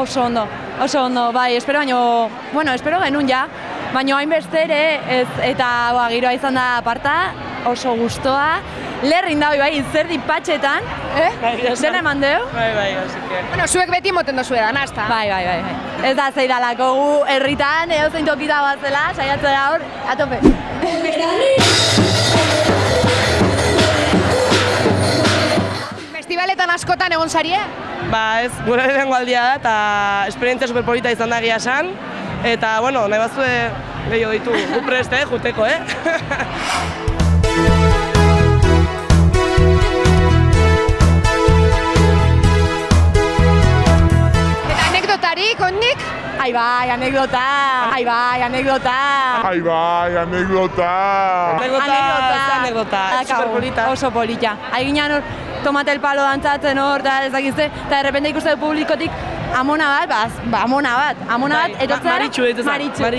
Oso ondo, bai, espero genuen ja, baina hainbeste ere, eta giroa izan da aparta, oso gustoa, lerrin dago, bai, zerdi patxetan, dena eman deu? Bai, osike. Bueno, zuek beti moten dozu edan, azta? Bai. Ez da zeidalako gu herritan, zein tokita bazela, saiatzea gaur, atope. Festivaletan askotan egon zarie? Ba ez, gure lehenengo aldia da eta esperientzia superpolita izan da egia esan. Eta, bueno, nahi bazue gehiago ditu, gu prest, juteko, Eta anekdotarik, ondik? Ai bai, anekdota. Anekdota, superpolita. Oso polita. Aiginan hor, tomate el palo dantzatzen hor, eta ez dakizte, eta derrepente ikuste du publikotik amona bat, etortzea.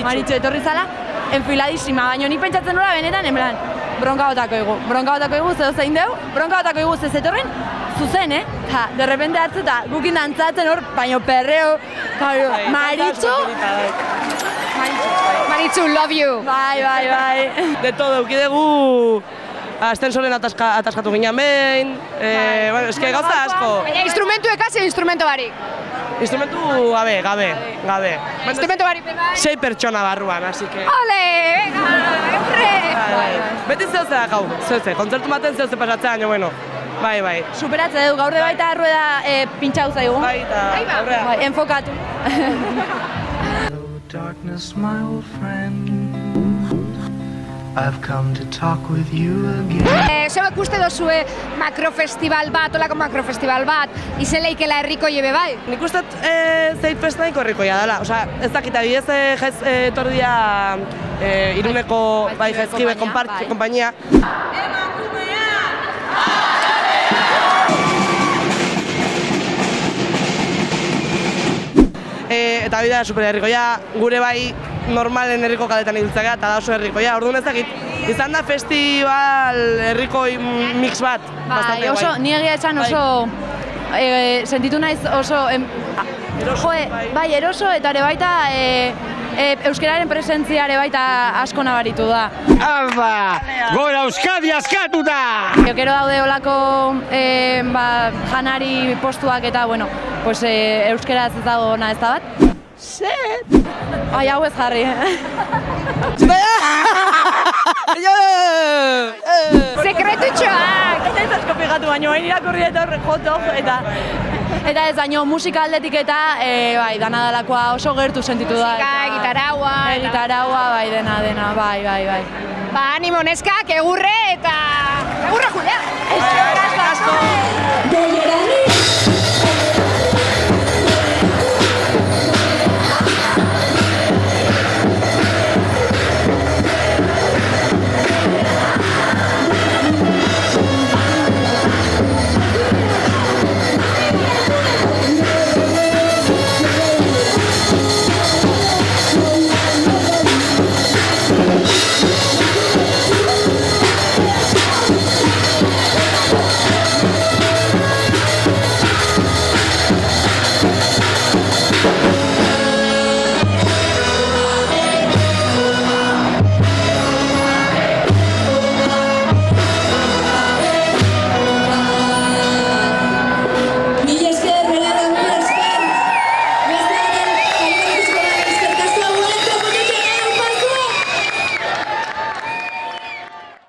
Maritxu etorri zala, enfiladísima, baina ni pentsatzen nola benetan, en plan, bronka botako egu, zeo zein deu, bronka botako egu zez etorren, zuzen, eta derrepente hartzu eta gukin dantzatzen hor, baina perreo, Maritxu, love you! Bai. De todo, eukidegu ascensoren ataskatu ginen behin, eske gauza asko. Baina instrumentu ekasi instrumento barik? Instrumentu gabe. Instrumento barik bai? 6 pertsona barruan, así que... Ole, venga, eurre! Beti zehose da gau, kontzertu baten zehose pasatzea, baina bueno. Bai. Superatze du, gaur baita rueda pintxau zaigu. Bai, eta aurrea. Bai, enfokatu. Darkness, my old friend, I've come to talk with you again. Zeuek uste dozue makrofestival bat, olako makrofestival bat, izen leikela herriko jebe bai? Nik uste zeit festa nahiko herrikoia dela, osea, ez dakit adibidez jaiz etordia Iruneko jaizkibe konpainia. Eta bidea super herrikoia, gure bai normalen herriko kaletan ibiltzea eta da oso herrikoia. Orduan ez dakit, izan da festival herrikoi mix bat. Bai, oso, ni egia etxan oso, sentitu naiz oso, bai, eroso eta ere baita euskararen presentzia ere baita asko nabaritu da. Alba, gora Euskadi askatuta! Gero daude olako janari postuak eta, bueno, pues euskaraz ez dago ona ez da bat. Ai, hau ez jarri. Sekretutxoak! Ez asko pegatu, baina hain irakurri eta horre jotok, eta ez baino musika aldetik eta bai, dana dalakoa oso gertu sentitu da. Musika, gitarraua, bai, dena, bai. Ba, animo neskak, egurre eta... Egurre, Julia! Eskerrik asko!